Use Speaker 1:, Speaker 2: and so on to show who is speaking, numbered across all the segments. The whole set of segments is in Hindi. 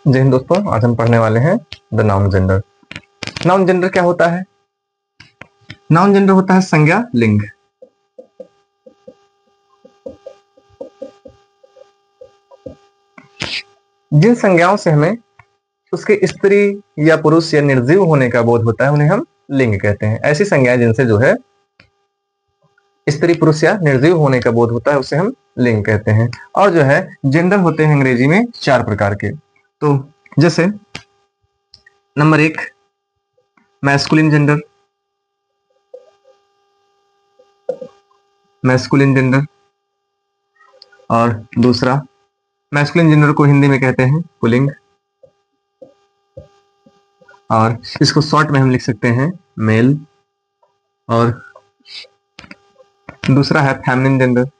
Speaker 1: जय हिंद दोस्तों, आज हम पढ़ने वाले हैं the noun gender. Noun gender क्या होता है? नाउन जेंडर होता है संज्ञा लिंग। जिन संज्ञाओं से हमें उसके स्त्री या पुरुष या निर्जीव होने का बोध होता है उन्हें हम लिंग कहते हैं। ऐसी संज्ञाएं जिनसे जो है स्त्री पुरुष या निर्जीव होने का बोध होता है उसे हम लिंग कहते हैं। और जो है जेंडर होते हैं अंग्रेजी में 4 प्रकार के। तो जैसे number 1 masculine gender, masculine gender. और दूसरा मैस्कुलिन जेंडर को हिंदी में कहते हैं पुल्लिंग, और इसको शॉर्ट में हम लिख सकते हैं मेल। और दूसरा है फेमिनिन जेंडर,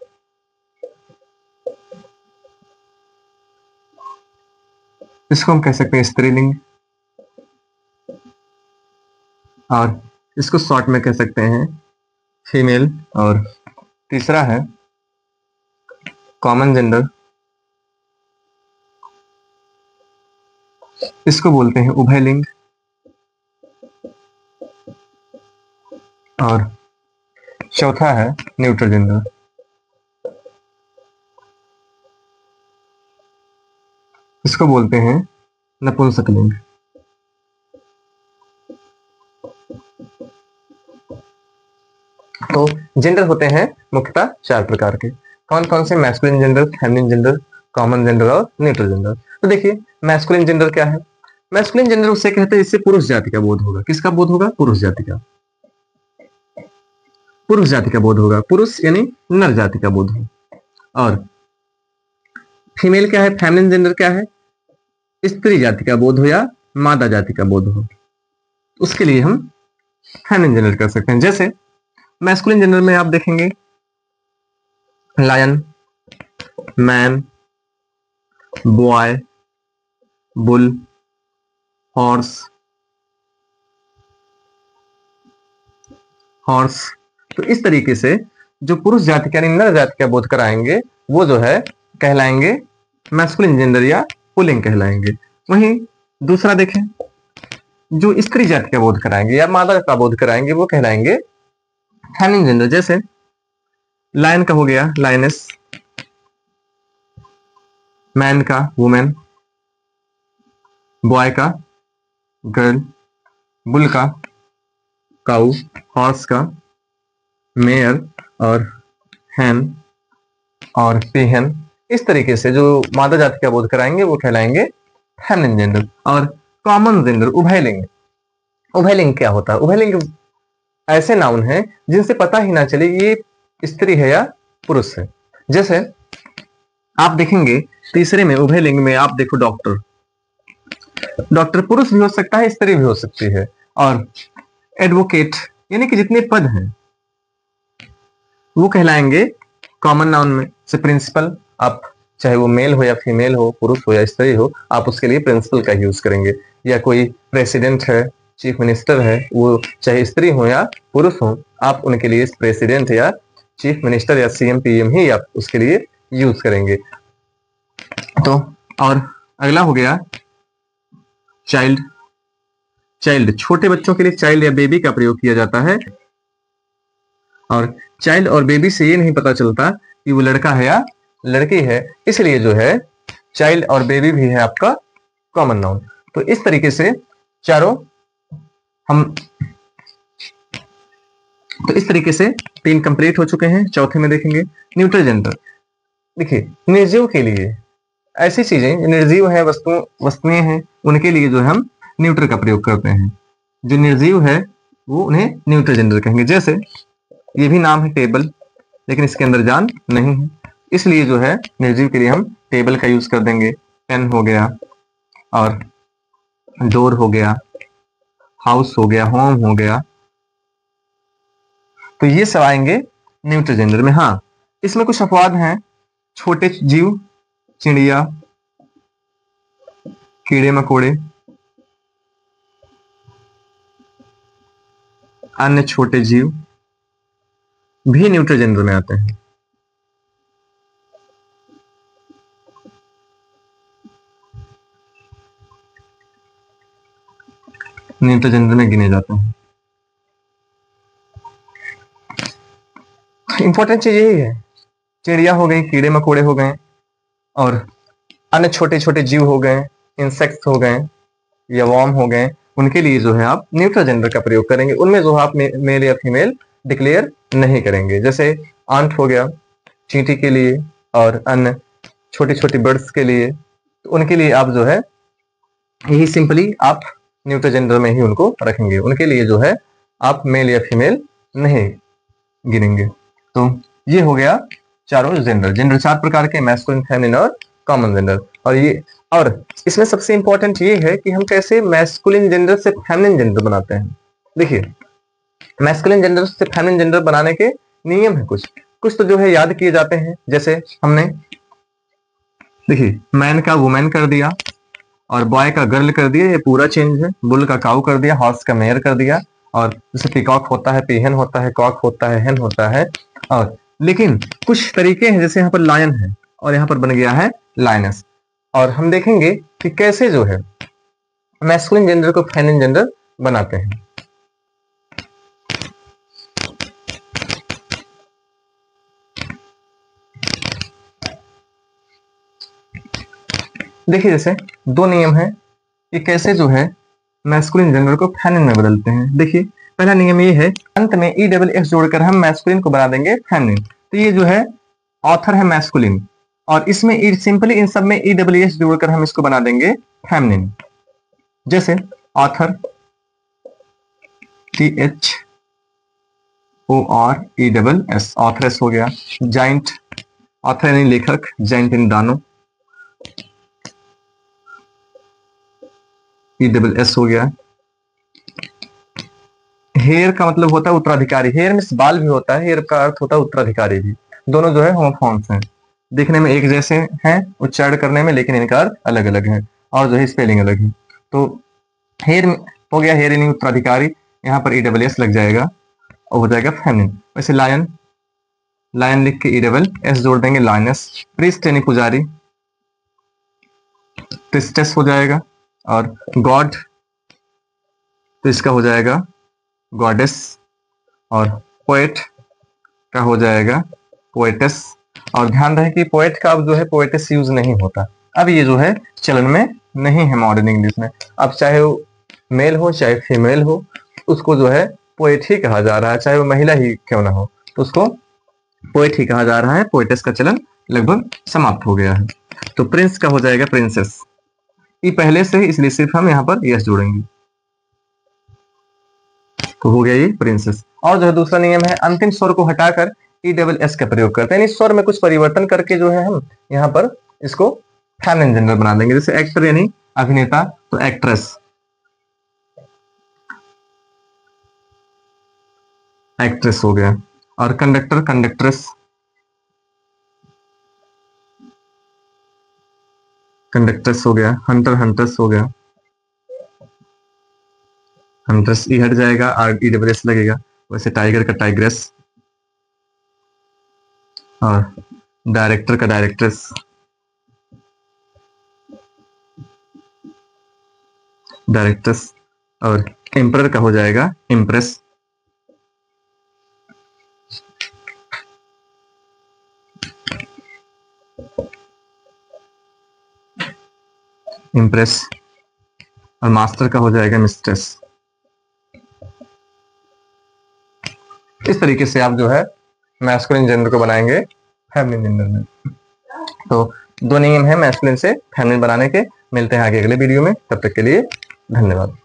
Speaker 1: इसको हम कह सकते हैं स्त्रीलिंग, और इसको शॉर्ट में कह सकते हैं फीमेल। और तीसरा है कॉमन जेंडर, इसको बोलते हैं उभयलिंग। और चौथा है न्यूट्रल जेंडर, इसको बोलते हैं नपुंसकलिंग। तो जेंडर होते हैं मुख्यतः 4 प्रकार के। कौन कौन से? Masculine gender, feminine gender, common gender और न्यूट्रल जेंडर। तो देखिए मैस्कुलिन जेंडर क्या है? मैस्कुलिन जेंडर उसे कहते हैं जिससे पुरुष जाति का बोध होगा। किसका बोध होगा? पुरुष जाति का। पुरुष जाति का बोध होगा, पुरुष यानी नर जाति का बोध हो। और फीमेल क्या है? फेमिनिन जेंडर क्या है? स्त्री जाति का बोध हो या मादा जाति का बोध हो, उसके लिए हम फेमिनिन जेंडर कर सकते हैं। जैसे मैस्कुलिन जेंडर में आप देखेंगे lion, man, boy, bull, horse, horse. तो इस तरीके से जो पुरुष जाति का यानी नर जाति का बोध कराएंगे वो जो है कहलाएंगे मैस्कुलिन जेंडर या पुल्लिंग कहलाएंगे। वहीं दूसरा देखें, जो स्त्री जाति का बोध कराएंगे या मादा का बोध कराएंगे वो कहलाएंगे फेमिनिन जेंडर। जैसे लायन का हो गया लायनेस, मैन का वुमेन, बॉय का गर्ल, बुल का काउ, हॉर्स का मेयर, और हैन और पीहन। इस तरीके से जो मादा जाति का बोध कराएंगे वो कहलाएंगे फेमिनिन जेंडर। और कॉमन जेंडर उभयलिंग। उभयलिंग क्या होता है? उभयलिंग ऐसे नाउन हैं जिनसे पता ही ना चले ये स्त्री है या पुरुष है। जैसे आप देखेंगे तीसरे में उभयलिंग में आप देखो डॉक्टर, डॉक्टर पुरुष भी हो सकता है स्त्री भी हो सकती है। और एडवोकेट यानी कि जितने पद हैं वो कहलाएंगे कॉमन नाउन में से प्रिंसिपल। आप चाहे वो मेल हो या फीमेल हो, पुरुष हो या स्त्री हो, आप उसके लिए प्रिंसिपल का यूज करेंगे। या कोई प्रेसिडेंट है, चीफ मिनिस्टर है, वो चाहे स्त्री हो या पुरुष हो, आप उनके लिए प्रेसिडेंट या चीफ मिनिस्टर या सीएम पीएम ही आप उसके लिए यूज करेंगे। तो और अगला हो गया चाइल्ड। चाइल्ड छोटे बच्चों के लिए चाइल्ड या बेबी का प्रयोग किया जाता है। और चाइल्ड और बेबी से ये नहीं पता चलता कि वो लड़का है या लड़की है, इसलिए जो है चाइल्ड और बेबी भी है आपका कॉमन नाउन। तो इस तरीके से चारों हम तो इस तरीके से 3 कंप्लीट हो चुके हैं। चौथे में देखेंगे न्यूट्रल जेंडर। देखिए निर्जीव के लिए ऐसी चीजें निर्जीव है, वस्तुएं हैं, उनके लिए जो है हम न्यूट्रल का प्रयोग करते हैं। जो निर्जीव है वो उन्हें न्यूट्रल जेंडर कहेंगे। जैसे ये भी नाम है टेबल, लेकिन इसके अंदर जान नहीं है, इसलिए जो है निर्जीव के लिए हम टेबल का यूज कर देंगे। पेन हो गया, और डोर हो गया, हाउस हो गया, होम हो गया। तो ये सब आएंगे न्यूट्रल जेंडर में। हाँ, इसमें कुछ अपवाद हैं। छोटे जीव, चिड़िया, कीड़े मकोड़े, अन्य छोटे जीव भी न्यूट्रल जेंडर में आते हैं। न्यूट्रल जेंडर में गिने जाते हैं। इंपॉर्टेंट चीज यही है, चिड़िया हो गई, कीड़े मकोड़े हो गए, और अन्य छोटे छोटे जीव हो गए, इंसेक्ट्स हो गए या वॉर्म हो गए, उनके लिए जो है आप न्यूट्रल जेंडर का प्रयोग करेंगे। उनमें जो आप मेल या फीमेल डिक्लेयर नहीं करेंगे। जैसे आंट हो गया चींटी के लिए, और अन्य छोटी छोटी बर्ड्स के लिए, तो उनके लिए आप जो है यही सिंपली आप न्यूट्रल जेंडर में ही उनको रखेंगे। उनके लिए जो है आप मेल या फीमेल नहीं गिनेंगे। तो ये हो गया चारों जेंडर। जेंडर 4 प्रकार के, मैस्कुलिन, फेमिनिन और कॉमन जेंडर। और इसमें सबसे इंपॉर्टेंट ये है कि हम कैसे मैस्कुलिन जेंडर से फेमिनिन जेंडर बनाते हैं। देखिए, मैस्कुलिन जेंडर से फेमिनिन जेंडर बनाने के नियम है कुछ कुछ तो जो है याद किए जाते हैं। जैसे हमने देखिए मैन का वुमेन कर दिया, और बॉय का गर्ल कर दिया, ये पूरा चेंज है। बुल का काऊ कर दिया, हॉर्स का मेयर कर दिया, और जैसे पीकॉक होता है पीहन होता है, कॉक होता है हेन होता है। और लेकिन कुछ तरीके हैं, जैसे यहाँ पर लायन है और यहाँ पर बन गया है लायनस। और हम देखेंगे कि कैसे जो है मैस्कुलिन जेंडर को फेमिनिन जेंडर बनाते हैं। देखिए जैसे दो नियम है कि कैसे जो है मैस्कुलिन जेंडर को फेमिनिन में बदलते हैं। देखिए पहला नियम ये है, अंत में ई डबल एस जोड़कर हम मैस्कुलिन को बना देंगे फेमिनिन। तो ये जो है ऑथर है मैस्कुलिन, और इसमें सिंपली इन सब में ई डबल एस जोड़कर हम इसको बना देंगे फेमिनिन। जैसे ऑथर THORESS, ऑथरेस हो गया। जाइंट, ऑथर यानी लेखक, जाइंट इन दानो, ESS हो गया। हेयर का मतलब होता है उत्तराधिकारी, हेयर में बाल भी होता है, हेयर का अर्थ होता है उत्तराधिकारी भी। दोनों जो है होमोफॉर्म्स हैं, दिखने में एक जैसे हैं उच्चारण करने में, लेकिन इनका अर्थ अलग अलग है और जो है स्पेलिंग अलग है। तो हेयर हो गया, हेयर यानी उत्तराधिकारी, यहाँ पर ESS लग जाएगा और हो जाएगा फेमिनिन। वैसे लायन, लायन लिख के ESS जोड़ देंगे, लायनस। प्रीस्ट यानी पुजारी, प्रिस्टेस हो जाएगा। और गॉड, तो इसका हो जाएगा गॉडेस। और पोएट का हो जाएगा पोएटेस। और ध्यान रहे कि पोएट का अब जो है पोएटेस यूज नहीं होता, अब ये जो है चलन में नहीं है मॉडर्न इंग्लिश में। अब चाहे वो मेल हो चाहे फीमेल हो, उसको जो है पोएट ही कहा जा रहा है, चाहे वो महिला ही क्यों ना हो, तो उसको पोएट ही कहा जा रहा है। पोएटेस का चलन लगभग समाप्त हो गया है। तो प्रिंस का हो जाएगा प्रिंसेस, ये पहले से, इसलिए सिर्फ हम यहाँ पर यस जोड़ेंगे, तो हो गया ये प्रिंसेस। और जो है दूसरा नियम है, अंतिम स्वर को हटाकर ESS का प्रयोग करते हैं, यानी स्वर में कुछ परिवर्तन करके जो है हम यहाँ पर इसको फेमिनिन जेंडर बना देंगे। जैसे एक्टर यानी अभिनेता, तो एक्ट्रेस, एक्ट्रेस हो गया। और कंडक्टर, कंडक्ट्रेस, कंडक्ट्रेस हो गया। हंटर, हंट्रेस हो गया, हंट्रेस ई हट जाएगा, ESS लगेगा। वैसे टाइगर का टाइग्रेस, और डायरेक्टर का डायरेक्ट्रेस, डायरेक्ट्रेस। और एम्परर का हो जाएगा इम्प्रेस। इम्प्रेस। और मास्टर का हो जाएगा मिस्ट्रेस। इस तरीके से आप जो है मैस्कुलिन जेंडर को बनाएंगे फेमिनिन जेंडर में। तो दो नियम है मैस्कुलिन से फेमिनिन बनाने के। मिलते हैं आगे अगले वीडियो में, तब तक के लिए धन्यवाद।